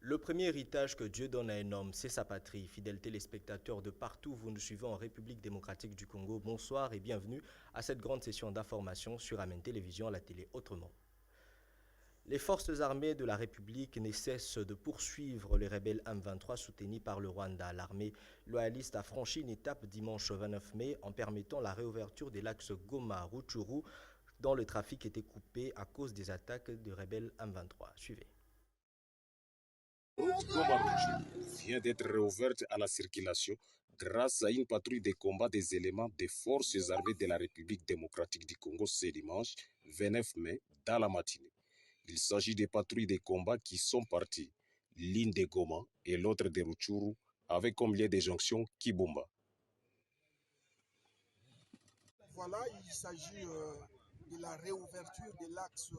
Le premier héritage que Dieu donne à un homme, c'est sa patrie. Fidèles téléspectateurs de partout, vous nous suivez en République démocratique du Congo. Bonsoir et bienvenue à cette grande session d'information sur Amen Télévision, la télé autrement. Les forces armées de la République ne cessent de poursuivre les rebelles M23 soutenus par le Rwanda. L'armée loyaliste a franchi une étape dimanche 29 mai en permettant la réouverture de l'axe Goma-Rutshuru dont le trafic était coupé à cause des attaques des rebelles M23. Suivez. Vient d'être réouverte à la circulation grâce à une patrouille de combat des éléments des forces armées de la République démocratique du Congo ce dimanche 29 mai dans la matinée. Il s'agit des patrouilles de combat qui sont parties, l'une de Goma et l'autre de Rutshuru, avec comme lien de jonction Kibumba. Voilà, il s'agit de la réouverture de l'axe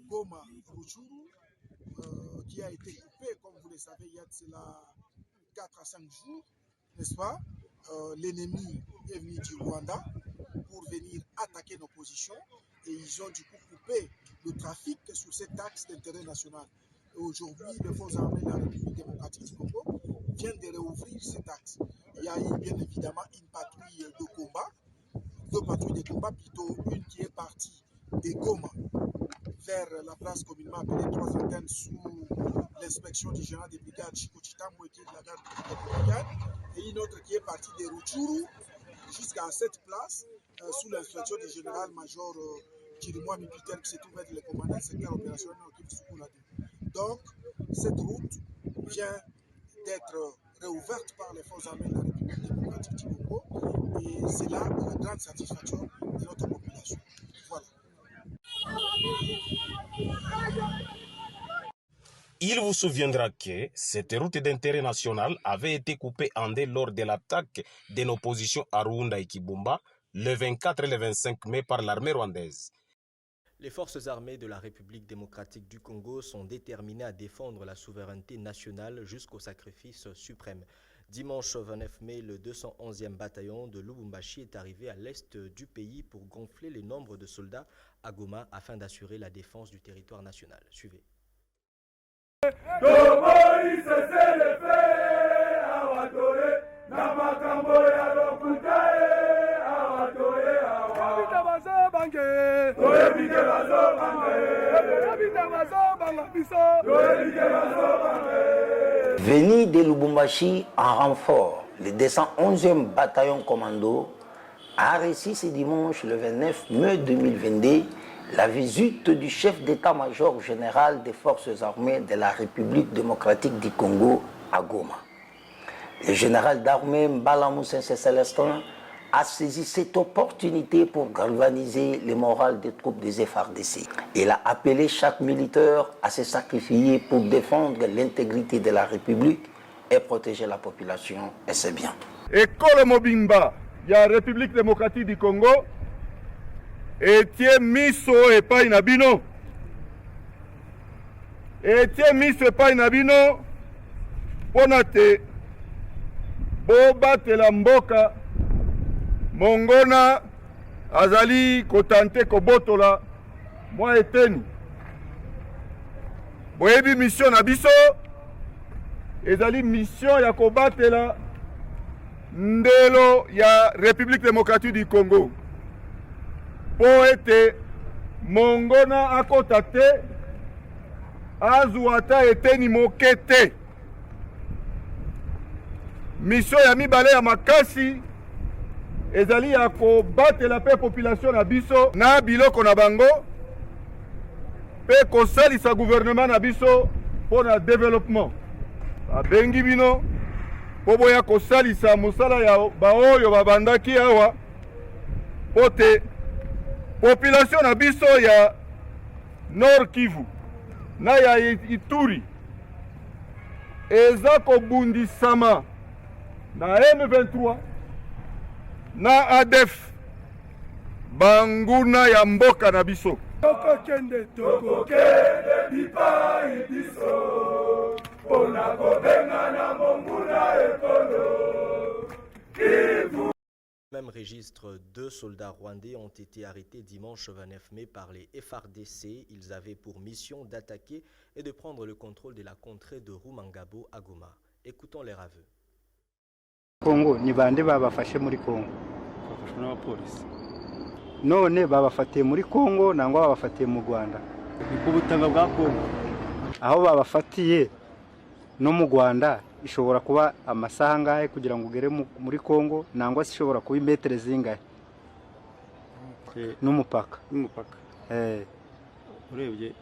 Goma-Rutshuru qui a été coupé, comme vous le savez, il y a de cela 4 à 5 jours, n'est-ce pas? L'ennemi est venu du Rwanda pour venir attaquer nos positions et ils ont du coup coupé le trafic sur cet axe d'intérêt national. Et aujourd'hui, les forces armées de la République démocratique du Congo viennent de réouvrir cet axe. Il y a eu bien évidemment une patrouille de combat, deux patrouilles de combat, plutôt une qui est partie de Goma vers la place communément appelée 3 antennes sous l'inspection du général des brigades Chico Chitambo qui est de la garde républicaine, et une autre qui est partie de Rutshuru jusqu'à cette place sous l'inspection du général-major Chirimwa Mipiter qui se trouve être le commandant du secteur opérationnel au Kipsukulade. Donc, cette route vient d'être réouverte par les forces armées de la République démocratique du Congo et c'est là la grande satisfaction de notre population. Voilà. Il vous souviendra que cette route d'intérêt national avait été coupée en deux lors de l'attaque de nos positions à Ruunda et Kibumba le 24 et le 25 mai par l'armée rwandaise. Les forces armées de la République démocratique du Congo sont déterminées à défendre la souveraineté nationale jusqu'au sacrifice suprême. Dimanche 29 mai, le 211e bataillon de Lubumbashi est arrivé à l'est du pays pour gonfler le nombre de soldats à Goma afin d'assurer la défense du territoire national. Suivez. Venu de Lubumbashi en renfort, le 211e bataillon commando a reçu ce dimanche le 29 mai 2022 la visite du chef d'état-major général des forces armées de la République démocratique du Congo à Goma. Le général d'armée Mbala Célestin a saisi cette opportunité pour galvaniser le moral des troupes des FARDC. Il a appelé chaque militaire à se sacrifier pour défendre l'intégrité de la République et protéger la population et ses biens. École Mobimba, il y a la République démocratique du Congo, et tie miso et pas inabino. Et tie miso et pas inabino, ponate, boba telamboka, mongona, azali kotante kobotola, moi eteni. Boyebi mission na biso, ezali mission ya kobatela ndelo ya République démocratique du Congo. Po ete mongona akota te azwa ata eteni moke te. Mission ya mibale ya makasi ezali ya kobatela pe population na biso na biloko na bango pe kosalisa gouvernement na biso po na développement. Abengi bino po boya kosalisa mosala ya baoyo babandaki awa po te population na biso ya Nord Kivu na ya Ituri eza kobundisama na M23 na ADF banguna ya mboka na biso. Tokokende bipai biso pona kobenga na monguna ekolo Kivu. Même registre, 2 soldats rwandais ont été arrêtés dimanche 29 mai par les FARDC. Ils avaient pour mission d'attaquer et de prendre le contrôle de la contrée de Rumangabo à Goma. Écoutons les aveux. Congo ni bande babafashe muri Congo. Bafashwe n'abapolisi. None babafatiye muri Congo nangwa babafatiye mu Rwanda. Ni ku butaka bwa Congo. Aho babafatiye no mu Rwanda ishobora kuba amasaha ngahe kugira ngo ugere muri Congo nangwa ishobora kuba imetere zingahe n'umupaka. Urebye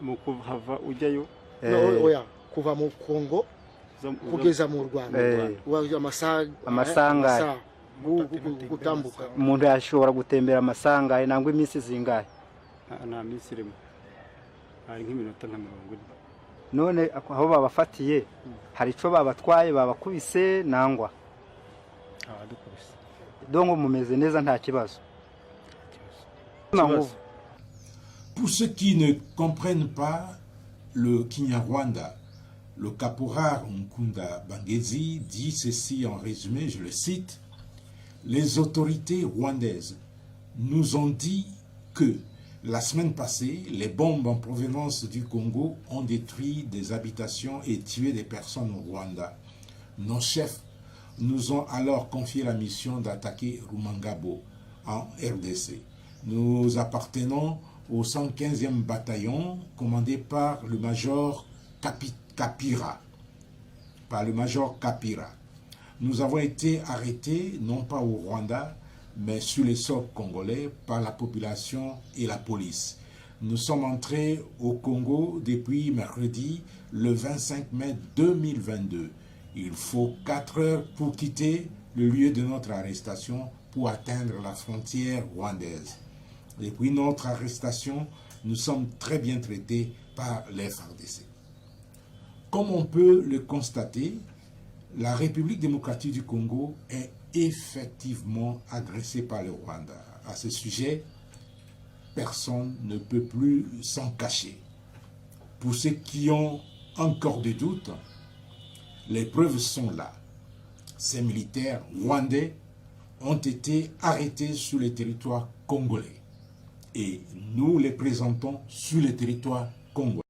mu kuhava ujyayo oya kuva mu Congo kugeza mu Rwanda amasaha gutambuka umuntu yashobora gutembera amasaha ngahe nangwa iminsi zingahe nta minsi irimo hari nk'iminota nka 40. None aho babafatiye hari ico babatwaye babakubise nangwa abadukubise dongo mumeze neza nta kibazo. Pour ceux qui ne comprennent pas le Kinyarwanda, le caporal Nkunda Bangezi dit ceci en résumé, je le cite: les autorités rwandaises nous ont dit que la semaine passée, les bombes en provenance du Congo ont détruit des habitations et tué des personnes au Rwanda. Nos chefs nous ont alors confié la mission d'attaquer Rumangabo en RDC. Nous appartenons au 115e bataillon commandé par le major Kapira. Nous avons été arrêtés non pas au Rwanda, mais sur les sols congolais par la population et la police. Nous sommes entrés au Congo depuis mercredi, le 25 mai 2022. Il faut 4 heures pour quitter le lieu de notre arrestation pour atteindre la frontière rwandaise. Depuis notre arrestation, nous sommes très bien traités par les FARDC. Comme on peut le constater, la République démocratique du Congo est effectivement agressée par le Rwanda. À ce sujet, personne ne peut plus s'en cacher. Pour ceux qui ont encore des doutes, les preuves sont là. Ces militaires rwandais ont été arrêtés sur le territoire congolais et nous les présentons sur le territoire congolais.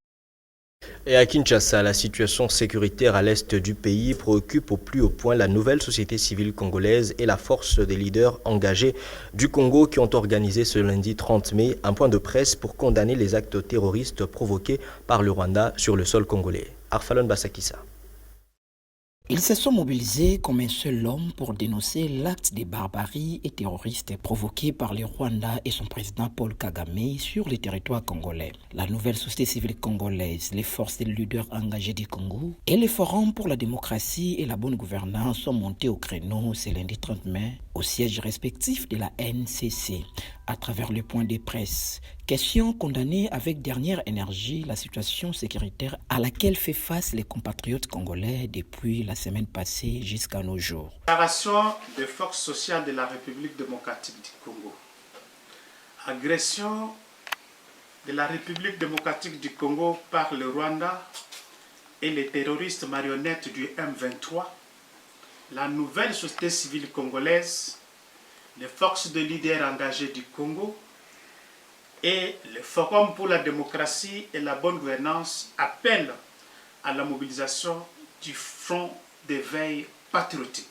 Et à Kinshasa, la situation sécuritaire à l'est du pays préoccupe au plus haut point la nouvelle société civile congolaise et la force des leaders engagés du Congo qui ont organisé ce lundi 30 mai un point de presse pour condamner les actes terroristes provoqués par le Rwanda sur le sol congolais. Arfalon Basakissa. Ils se sont mobilisés comme un seul homme pour dénoncer l'acte de barbarie et terroriste provoqué par le Rwanda et son président Paul Kagame sur le territoire congolais. La nouvelle société civile congolaise, les forces et les leaders engagés du Congo et les forums pour la démocratie et la bonne gouvernance sont montés au créneau ce lundi 30 mai au siège respectif de la NCC à travers le point de presse. Question condamnée avec dernière énergie la situation sécuritaire à laquelle fait face les compatriotes congolais depuis la semaine passée jusqu'à nos jours. Déclaration des forces sociales de la République démocratique du Congo. Agression de la République démocratique du Congo par le Rwanda et les terroristes marionnettes du M23. La nouvelle société civile congolaise, les forces de leaders engagés du Congo et le Forum pour la démocratie et la bonne gouvernance appellent à la mobilisation du front d'éveil patriotique.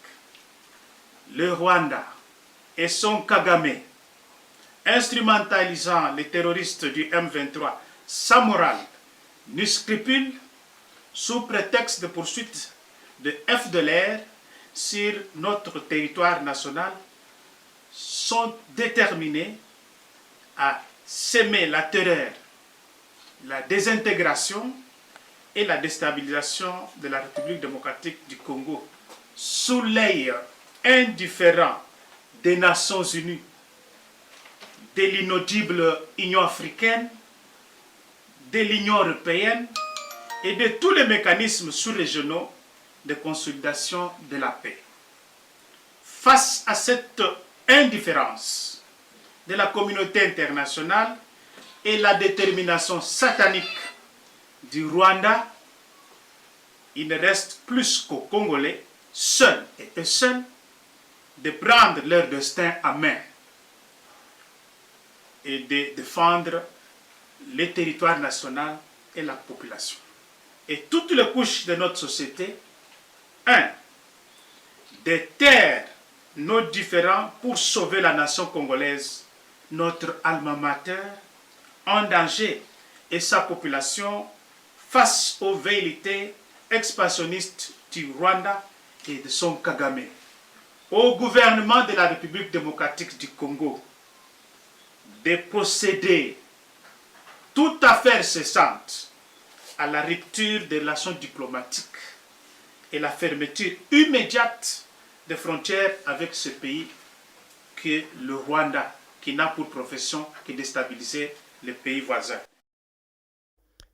Le Rwanda et son Kagame, instrumentalisant les terroristes du M23 sans morale ni scrupule, sous prétexte de poursuite de FDLR sur notre territoire national, sont déterminés à semer la terreur, la désintégration et la déstabilisation de la République démocratique du Congo sous l'œil indifférent des Nations Unies, de l'inaudible Union africaine, de l'Union européenne et de tous les mécanismes sous-régionaux de consolidation de la paix. Face à cette indifférence de la communauté internationale et la détermination satanique du Rwanda, il ne reste plus qu'aux Congolais, seuls et eux seuls, de prendre leur destin à main et de défendre le territoire national et la population. Et toutes les couches de notre société, de taire nos différends pour sauver la nation congolaise, notre alma mater, en danger, et sa population face aux velléités expansionnistes du Rwanda et de son Kagame. Au gouvernement de la République démocratique du Congo de procéder tout à fait cessante à la rupture des relations diplomatiques et la fermeture immédiate des frontières avec ce pays que le Rwanda, qui n'a pour profession que déstabiliser les pays voisins.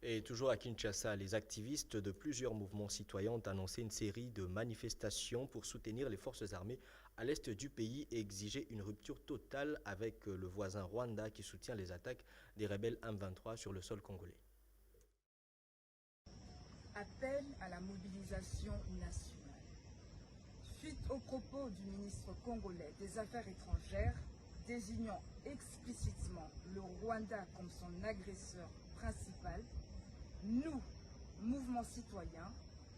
Et toujours à Kinshasa, les activistes de plusieurs mouvements citoyens ont annoncé une série de manifestations pour soutenir les forces armées à l'est du pays et exiger une rupture totale avec le voisin Rwanda qui soutient les attaques des rebelles M23 sur le sol congolais. Appel à la mobilisation nationale. Suite aux propos du ministre congolais des Affaires étrangères désignant explicitement le Rwanda comme son agresseur principal, nous, mouvement citoyen,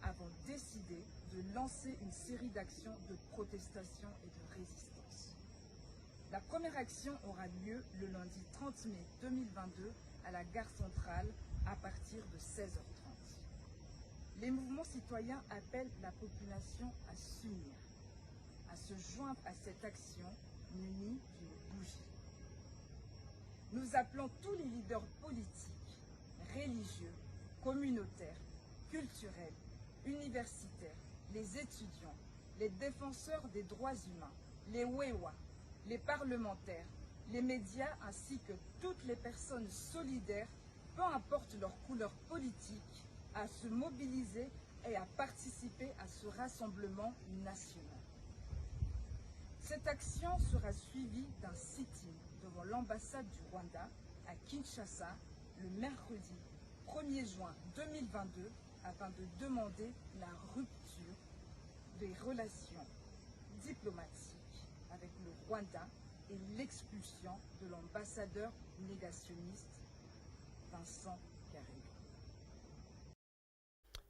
avons décidé de lancer une série d'actions de protestation et de résistance. La première action aura lieu le lundi 30 mai 2022 à la gare centrale à partir de 16h30. Les mouvements citoyens appellent la population à s'unir, à se joindre à cette action munie d'une bougie. Nous appelons tous les leaders politiques, religieux, communautaires, culturels, universitaires, les étudiants, les défenseurs des droits humains, les Wewa, les parlementaires, les médias ainsi que toutes les personnes solidaires, peu importe leur couleur politique, à se mobiliser et à participer à ce rassemblement national. Cette action sera suivie d'un sit-in devant l'ambassade du Rwanda à Kinshasa le mercredi 1er juin 2022 afin de demander la rupture des relations diplomatiques avec le Rwanda et l'expulsion de l'ambassadeur négationniste Vincent Karega.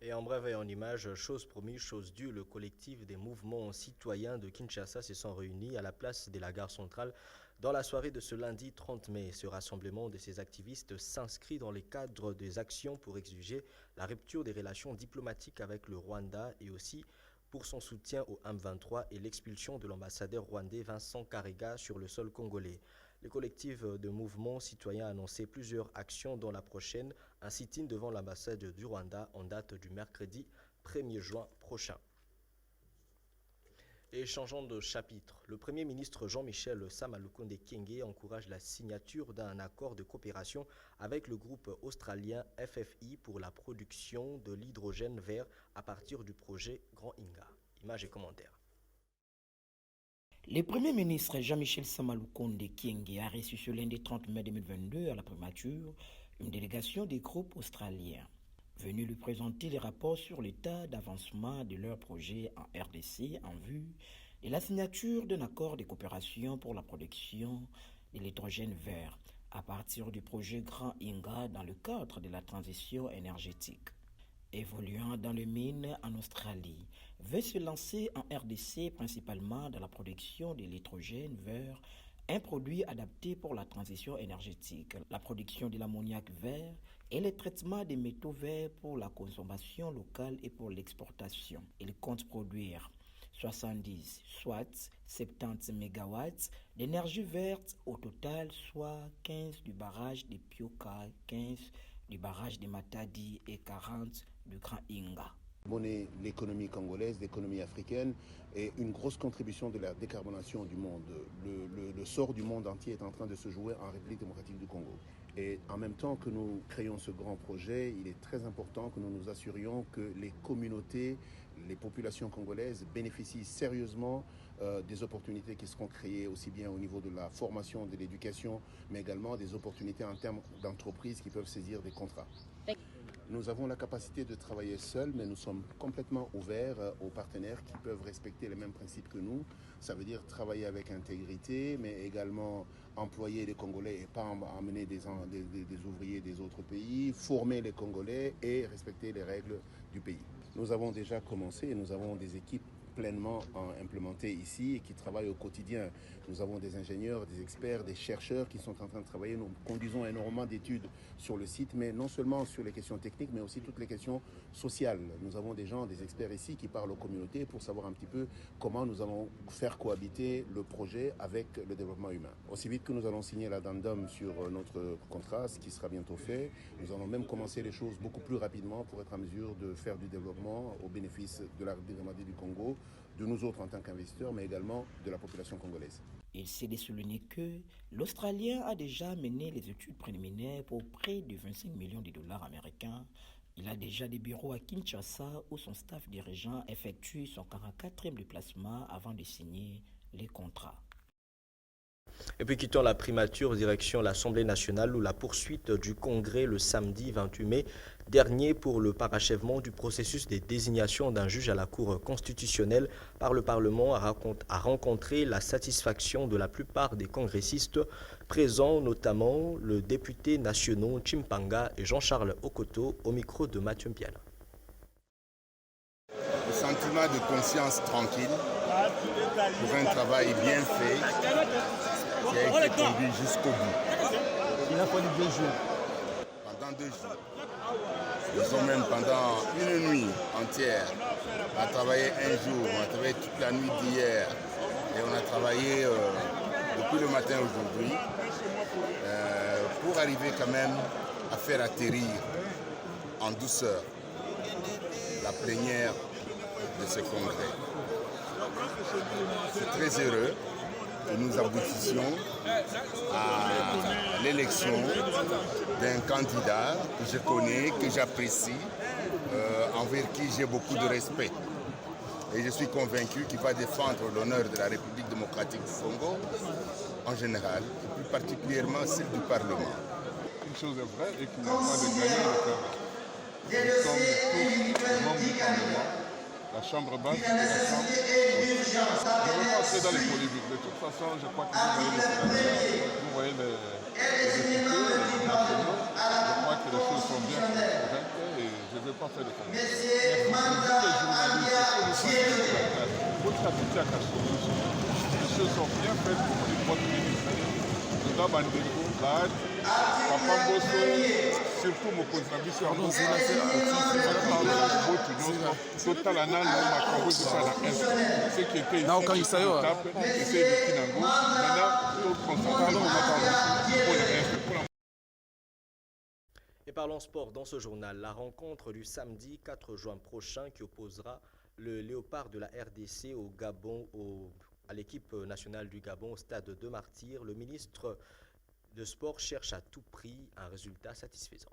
Et en bref et en image, chose promise, chose due, le collectif des mouvements citoyens de Kinshasa se sont réunis à la place de la gare centrale dans la soirée de ce lundi 30 mai. Ce rassemblement de ces activistes s'inscrit dans le cadre des actions pour exiger la rupture des relations diplomatiques avec le Rwanda et aussi pour son soutien au M23 et l'expulsion de l'ambassadeur rwandais Vincent Karega sur le sol congolais. Le collectif de mouvements citoyens a annoncé plusieurs actions dont la prochaine, un sit-in devant l'ambassade du Rwanda en date du mercredi 1er juin prochain. Et changeons de chapitre, le Premier ministre Jean-Michel Samalukonde Kyenge encourage la signature d'un accord de coopération avec le groupe australien FFI pour la production de l'hydrogène vert à partir du projet Grand Inga. Images et commentaires. Le Premier ministre Jean-Michel Samalukonde Kyenge a reçu ce lundi 30 mai 2022 à la primature une délégation des groupes australiens venus lui présenter les rapports sur l'état d'avancement de leur projet en RDC en vue de la signature d'un accord de coopération pour la production de l'hydrogène vert à partir du projet Grand Inga dans le cadre de la transition énergétique. Évoluant dans les mines en Australie, veut se lancer en RDC principalement dans la production de l'hydrogène vert, un produit adapté pour la transition énergétique, la production de l'ammoniac vert et le traitement des métaux verts pour la consommation locale et pour l'exportation. Il compte produire 70, soit 70 MW d'énergie verte au total, soit 15 du barrage de Pioka, 15 du barrage de Matadi et 40 du Grand Inga. L'économie congolaise, l'économie africaine est une grosse contribution de la décarbonation du monde. Le sort du monde entier est en train de se jouer en République démocratique du Congo. Et en même temps que nous créons ce grand projet, il est très important que nous nous assurions que les communautés, les populations congolaises bénéficient sérieusement des opportunités qui seront créées aussi bien au niveau de la formation, de l'éducation, mais également des opportunités en termes d'entreprises qui peuvent saisir des contrats. Nous avons la capacité de travailler seuls, mais nous sommes complètement ouverts aux partenaires qui peuvent respecter les mêmes principes que nous. Ça veut dire travailler avec intégrité, mais également employer les Congolais et pas emmener des ouvriers des autres pays, former les Congolais et respecter les règles du pays. Nous avons déjà commencé et nous avons des équipes pleinement implémentées ici et qui travaillent au quotidien. Nous avons des ingénieurs, des experts, des chercheurs qui sont en train de travailler. Nous conduisons énormément d'études sur le site, mais non seulement sur les questions techniques, mais aussi toutes les questions sociales. Nous avons des gens, des experts ici qui parlent aux communautés pour savoir un petit peu comment nous allons faire cohabiter le projet avec le développement humain. Aussi vite que nous allons signer l'addendum sur notre contrat, ce qui sera bientôt fait, nous allons même commencer les choses beaucoup plus rapidement pour être en mesure de faire du développement au bénéfice de la République démocratique du Congo, de nous autres en tant qu'investisseurs, mais également de la population congolaise. Il s'est souligné que l'Australien a déjà mené les études préliminaires pour près de 25 millions de dollars américains. Il a déjà des bureaux à Kinshasa où son staff dirigeant effectue son 44e déplacement avant de signer les contrats. Et puis quittons la primature, direction l'Assemblée nationale où la poursuite du congrès le samedi 28 mai dernier pour le parachèvement du processus de désignation d'un juge à la Cour constitutionnelle par le Parlement a rencontré la satisfaction de la plupart des congressistes présents, notamment le député national Chimpanga et Jean-Charles Okoto au micro de Mathieu Mpiana. Le sentiment de conscience tranquille pour un travail bien fait qui a été conduit jusqu'au bout. Il a fallu 2 jours. Pendant 2 jours. Nous sommes même pendant une nuit entière. On a travaillé un jour, on a travaillé toute la nuit d'hier et on a travaillé depuis le matin aujourd'hui pour arriver quand même à faire atterrir en douceur la plénière de ce congrès. Je suis très heureux que nous aboutissions à l'élection d'un candidat que je connais, que j'apprécie, envers qui j'ai beaucoup de respect. Et je suis convaincu qu'il va défendre l'honneur de la République démocratique du Congo en général, et plus particulièrement celle du Parlement. Une chose est vraie et qu'il n'y a pas de gagnant de terrain. Nous sommes tous membres du Parlement. La Chambre basse et la Chambre haute. Je ne veux pas entrer dans les polémiques. De toute façon, je crois que vous voyez les sénateurs, vous voyez les députés, les nationaux. Je crois que les choses sont bien correctes et je ne veux pas faire de polémiques. Vous les journalistes, il faut nous faciliter la tâche. Votre capitaine a caché les choses sont bien faites pour votre ministère. Nous avons un défaut, Papa Mbosso, surtout mon contribution à nous, Et parlons sport dans ce journal. La rencontre du samedi 4 juin prochain qui opposera le Léopard de la RDC au Gabon, à l'équipe nationale du Gabon au stade de Martyrs. Le ministre de Sport cherche à tout prix un résultat satisfaisant.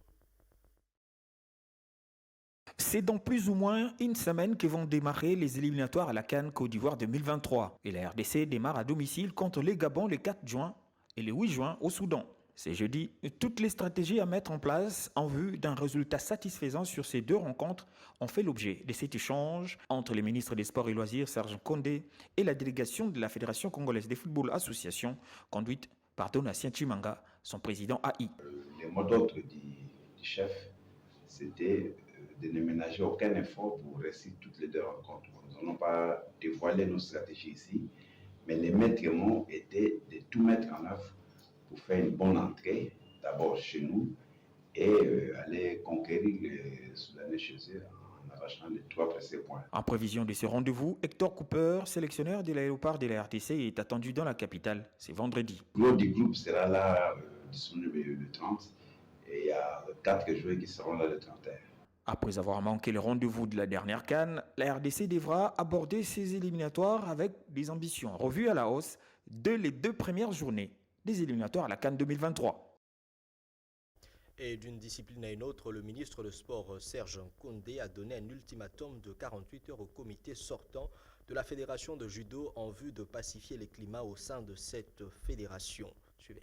C'est dans plus ou moins une semaine que vont démarrer les éliminatoires à la CAN Côte d'Ivoire 2023. Et la RDC démarre à domicile contre les Gabon le 4 juin et le 8 juin au Soudan. C'est jeudi. Toutes les stratégies à mettre en place en vue d'un résultat satisfaisant sur ces 2 rencontres ont fait l'objet de cet échange entre les ministres des Sports et Loisirs, Serge Condé, et la délégation de la Fédération congolaise de football association, conduite par Donatien Chimanga, son président AI. Le mot d'ordre du chef, c'était de ne ménager aucun effort pour réussir toutes les 2 rencontres. Nous n'allons pas dévoiler nos stratégies ici, mais les maîtres mots étaient de tout mettre en œuvre pour faire une bonne entrée, d'abord chez nous, et aller conquérir les Soudanais chez eux en arrachant les 3 précédents points. En prévision de ce rendez-vous, Hector Cooper, sélectionneur de l'aéroport de la RDC, est attendu dans la capitale. C'est vendredi. Le du groupe sera là disponible le 30 et il y a 4 joueurs qui seront là le 31. Après avoir manqué le rendez-vous de la dernière CAN, la RDC devra aborder ses éliminatoires avec des ambitions revues à la hausse dès les 2 premières journées des éliminatoires à la CAN 2023. Et d'une discipline à une autre, le ministre de Sport Serge Condé a donné un ultimatum de 48 heures au comité sortant de la Fédération de judo en vue de pacifier les climats au sein de cette fédération. Suivez.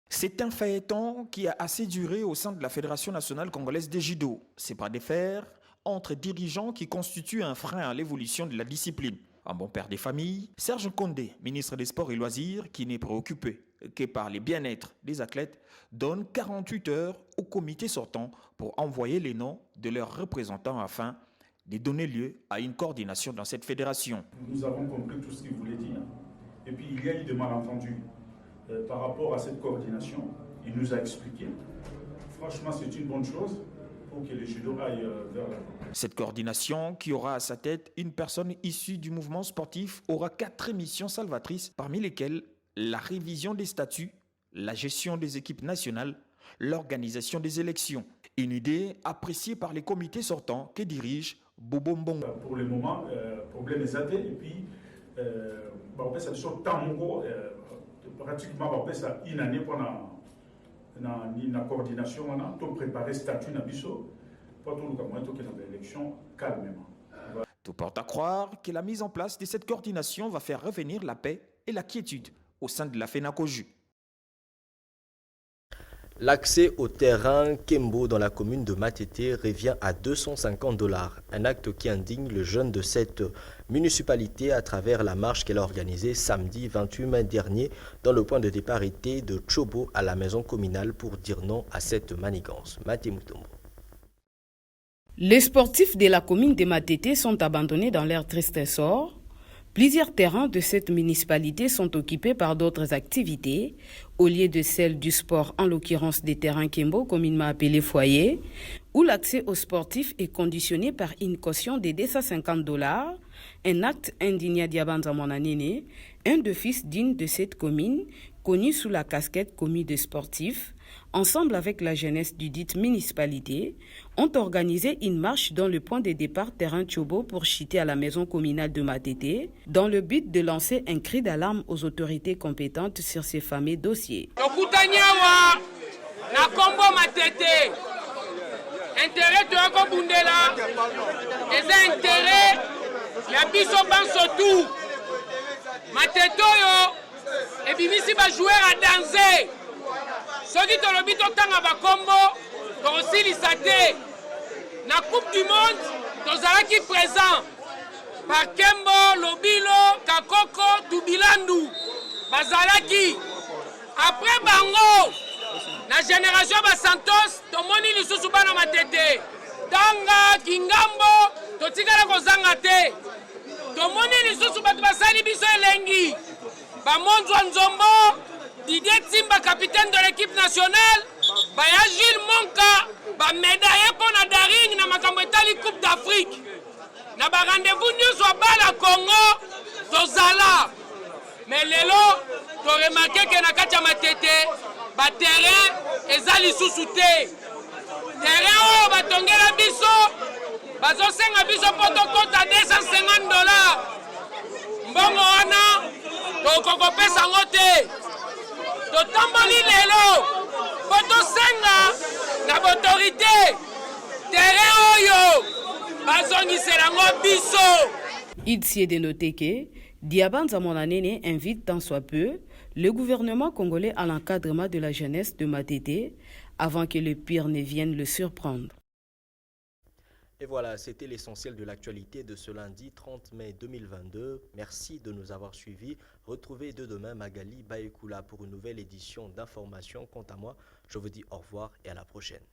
C'est un phaéton qui a assez duré au sein de la Fédération nationale congolaise des judo. C'est pas des fers entre dirigeants qui constituent un frein à l'évolution de la discipline. Un bon père des familles, Serge Condé, ministre des Sports et Loisirs, qui n'est préoccupé que par les bien-être des athlètes, donne 48 heures au comité sortant pour envoyer les noms de leurs représentants afin de donner lieu à une coordination dans cette fédération. Nous avons compris tout ce qu'il voulait dire. Et puis il y a eu des malentendus par rapport à cette coordination. Il nous a expliqué. Franchement, c'est une bonne chose pour que les judo aillent vers l'avant. Cette coordination, qui aura à sa tête une personne issue du mouvement sportif, aura 4 missions salvatrices, parmi lesquelles la révision des statuts, la gestion des équipes nationales, l'organisation des élections. Une idée appréciée par les comités sortants que dirige Bobo Mbongo. Pour le moment, problème est zaté. Et puis, on fait ça sur Tamongo, pratiquement on fait ça une année pour la coordination, pour préparer le statut Nabiso, pour tout le moment, pour l'élection calmement. Tout porte à croire que la mise en place de cette coordination va faire revenir la paix et la quiétude au sein de la FENACOJU. L'accès au terrain Kembo dans la commune de Matete revient à 250 $. Un acte qui indigne le jeune de cette municipalité à travers la marche qu'elle a organisée samedi 28 mai dernier dans le point de départ été de Chobo à la maison communale pour dire non à cette manigance. Maté Mutombo. Les sportifs de la commune de Matete sont abandonnés dans leur triste sort. Plusieurs terrains de cette municipalité sont occupés par d'autres activités, au lieu de celles du sport, en l'occurrence des terrains Kembo, communément appelés foyers, où l'accès aux sportifs est conditionné par une caution de 250 $, un acte indigné à Diabanza Monanene, un de fils digne de cette commune, connu sous la casquette commis de sportifs, ensemble avec la jeunesse du dite municipalité, ont organisé une marche dans le point de départ terrain Chobo pour chiter à la maison communale de Matete, dans le but de lancer un cri d'alarme aux autorités compétentes sur ces fameux dossiers. Intérêt de Akobundela, les intérêts, la biso bansotou, Matetoyo, et bimisi ba joueur à danser. Soki tolobi totanga ba kombo, tosilisa te. Na Coupe du Monde, tozalaki présent. Par Kembo, Lobilo, Kakoko, Tubilandu, bazalaki. Après bango, na génération ba Santos, tomoni lisusu bana Matete. Tanga, Kingambo, totikala kozanga te. Tomoni lisusu batu basali biso elengi. Bamonzwa Nzombo, Didier Timba, capitaine de l'équipe nationale, Baya Gilles Monka, ba médaillé pour la Daring na makambo etali Coupe d'Afrique. Na ba rendez-vous news wa bala Congo, tozala. Mais lelo, to remarqué que na kati ya Matete, ba terrain ezali susu te. Terrain oyo batongela biso, bazosenga biso poto kota 250 $. Mbongo wana, tokokopesa ngo te. Totamboli lelo, poto senga na autorité. Terrain oyo, bazongisela ngo biso. Il est de noter que Diabanza Monanene invite tant soit peu le gouvernement congolais à l'encadrement de la jeunesse de Matete avant que le pire ne vienne le surprendre. Et voilà, c'était l'essentiel de l'actualité de ce lundi 30 mai 2022. Merci de nous avoir suivis. Retrouvez dès demain Magali Baekula pour une nouvelle édition d'information. Quant à moi, je vous dis au revoir et à la prochaine.